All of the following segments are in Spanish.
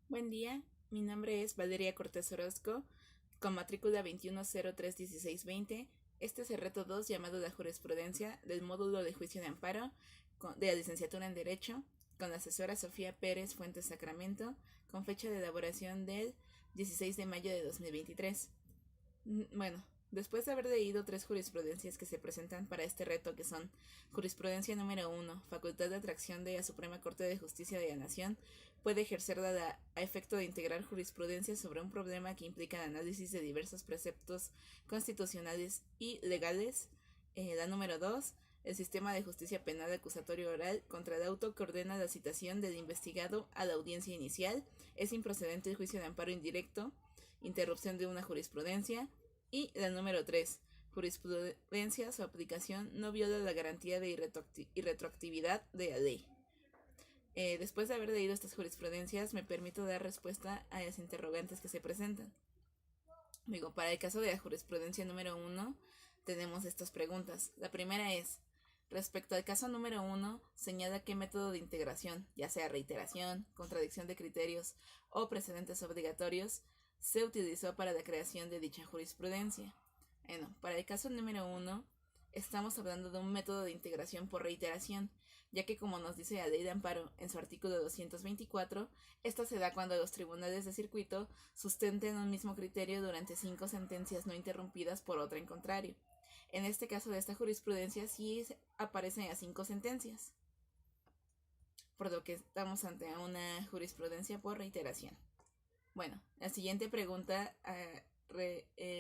Buen día, mi nombre es Valeria Cortés Orozco, con matrícula 21031620. Este es el reto 2 llamado la jurisprudencia del módulo de juicio de amparo de la licenciatura en Derecho, con la asesora Sofía Pérez Fuentes Sacramento, con fecha de elaboración del 16 de mayo de 2023. Bueno, después de haber leído 3 jurisprudencias que se presentan para este reto, que son jurisprudencia número 1, facultad de atracción de la Suprema Corte de Justicia de la Nación, puede ejercerla a efecto de integrar jurisprudencia sobre un problema que implica el análisis de diversos preceptos constitucionales y legales. La número 2, el sistema de justicia penal acusatorio oral contra el auto que ordena la citación del investigado a la audiencia inicial, es improcedente el juicio de amparo indirecto, interrupción de una jurisprudencia. Y la número 3, jurisprudencia, su aplicación no viola la garantía de irretroactividad de la ley. Después de haber leído estas jurisprudencias, me permito dar respuesta a las interrogantes que se presentan. Para el caso de la jurisprudencia número 1, tenemos estas preguntas. La primera es, respecto al caso número 1, señala qué método de integración, ya sea reiteración, contradicción de criterios o precedentes obligatorios, se utilizó para la creación de dicha jurisprudencia. Bueno, para el caso número 1, estamos hablando de un método de integración por reiteración, ya que como nos dice la ley de amparo en su artículo 224, esta se da cuando los tribunales de circuito sustenten un mismo criterio durante 5 sentencias no interrumpidas por otra en contrario. En este caso de esta jurisprudencia sí aparecen las 5 sentencias, por lo que estamos ante una jurisprudencia por reiteración. Bueno, la siguiente pregunta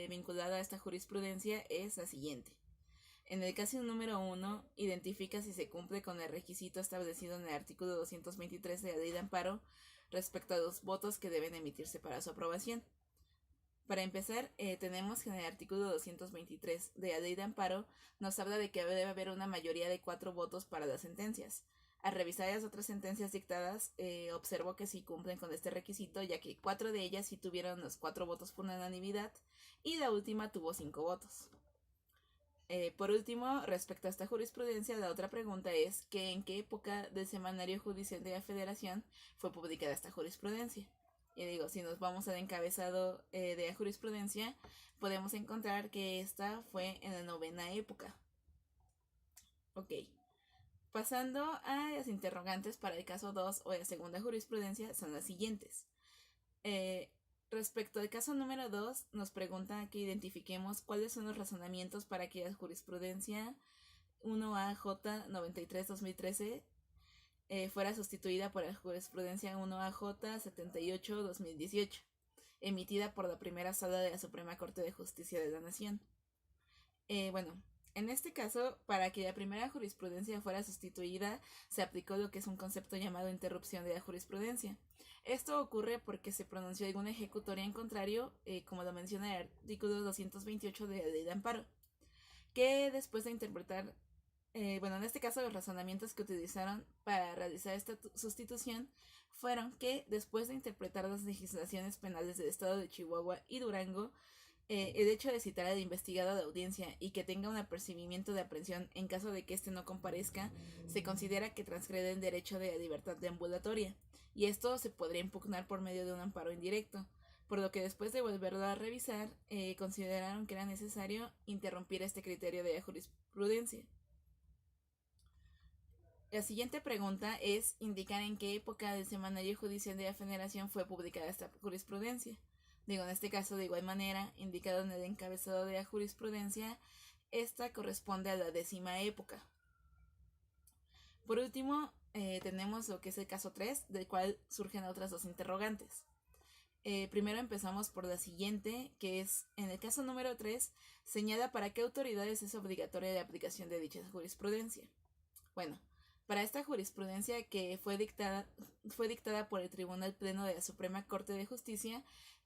vinculada a esta jurisprudencia es la siguiente. En el caso número 1, identifica si se cumple con el requisito establecido en el artículo 223 de la Ley de Amparo respecto a los votos que deben emitirse para su aprobación. Para empezar, tenemos que en el artículo 223 de la Ley de Amparo nos habla de que debe haber una mayoría de 4 votos para las sentencias. Al revisar las otras sentencias dictadas, observo que sí cumplen con este requisito, ya que 4 de ellas sí tuvieron los 4 votos por unanimidad y la última tuvo 5 votos. Por último, respecto a esta jurisprudencia, la otra pregunta es que en qué época del Semanario Judicial de la Federación fue publicada esta jurisprudencia. Y digo, si nos vamos al encabezado de la jurisprudencia, podemos encontrar que esta fue en la 9ª época. Ok. Pasando a las interrogantes para el caso 2 o la segunda jurisprudencia, son las siguientes. Respecto al caso número 2, nos pregunta que identifiquemos cuáles son los razonamientos para que la jurisprudencia 1AJ 93-2013 fuera sustituida por la jurisprudencia 1AJ 78-2018, emitida por la primera sala de la Suprema Corte de Justicia de la Nación. En este caso, para que la primera jurisprudencia fuera sustituida, se aplicó lo que es un concepto llamado interrupción de la jurisprudencia. Esto ocurre porque se pronunció alguna ejecutoria en contrario, como lo menciona el artículo 228 de la Ley de Amparo, que después de interpretar, en este caso los razonamientos que utilizaron para realizar esta sustitución fueron que después de interpretar las legislaciones penales del estado de Chihuahua y Durango, el hecho de citar al investigado a la audiencia y que tenga un apercibimiento de aprehensión en caso de que éste no comparezca, se considera que transgrede el derecho de la libertad deambulatoria, y esto se podría impugnar por medio de un amparo indirecto, por lo que después de volverlo a revisar, consideraron que era necesario interrumpir este criterio de la jurisprudencia. La siguiente pregunta es indicar en qué época del Semanario Judicial de la Federación fue publicada esta jurisprudencia. En este caso, de igual manera, indicado en el encabezado de la jurisprudencia, esta corresponde a la 10ª época. Por último, tenemos lo que es el caso 3, del cual surgen otras 2 interrogantes. Primero empezamos por la siguiente, que es, en el caso número 3, señala para qué autoridades es obligatoria la aplicación de dicha jurisprudencia. Bueno, para esta jurisprudencia que fue dictada por el Tribunal Pleno de la Suprema Corte de Justicia,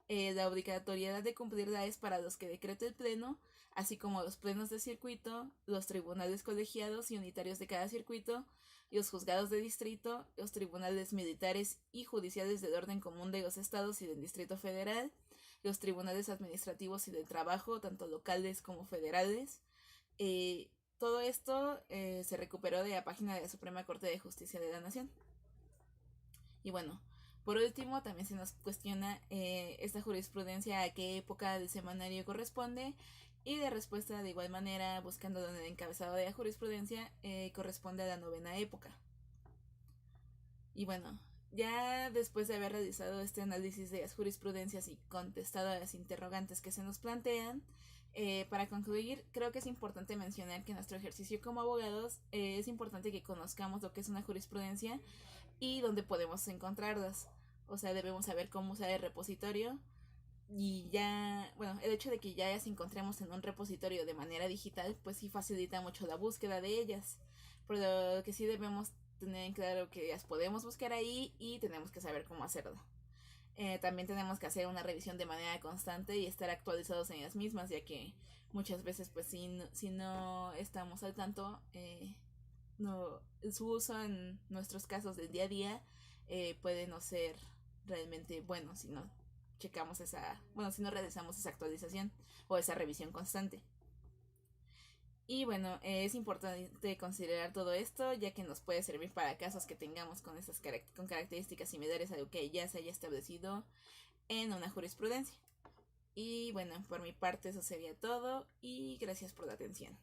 la obligatoriedad de cumplirla es para los que decrete el Pleno, así como los plenos de circuito, los tribunales colegiados y unitarios de cada circuito, los juzgados de distrito, los tribunales militares y judiciales del orden común de los estados y del Distrito Federal, los tribunales administrativos y del trabajo, tanto locales como federales. Todo esto se recuperó de la página de la Suprema Corte de Justicia de la Nación. Y bueno, Por último, también se nos cuestiona esta jurisprudencia a qué época del semanario corresponde, y de respuesta de igual manera, buscando donde el encabezado de la jurisprudencia corresponde a la novena época. Y bueno, ya después de haber realizado este análisis de las jurisprudencias y contestado a las interrogantes que se nos plantean, para concluir, creo que es importante mencionar que en nuestro ejercicio como abogados es importante que conozcamos lo que es una jurisprudencia y dónde podemos encontrarlas. O sea, debemos saber cómo usar el repositorio, y ya, bueno, el hecho de que ya las encontremos en un repositorio de manera digital, pues sí facilita mucho la búsqueda de ellas. Pero lo que sí debemos tener en claro que las podemos buscar ahí y tenemos que saber cómo hacerlo. También tenemos que hacer una revisión de manera constante y estar actualizados en las mismas, ya que muchas veces pues si no estamos al tanto, no, su uso en nuestros casos del día a día puede no ser realmente bueno si no checamos si no realizamos esa actualización o esa revisión constante. Y bueno, es importante considerar todo esto, ya que nos puede servir para casos que tengamos con características similares a lo que ya se haya establecido en una jurisprudencia. Y bueno, por mi parte eso sería todo y gracias por la atención.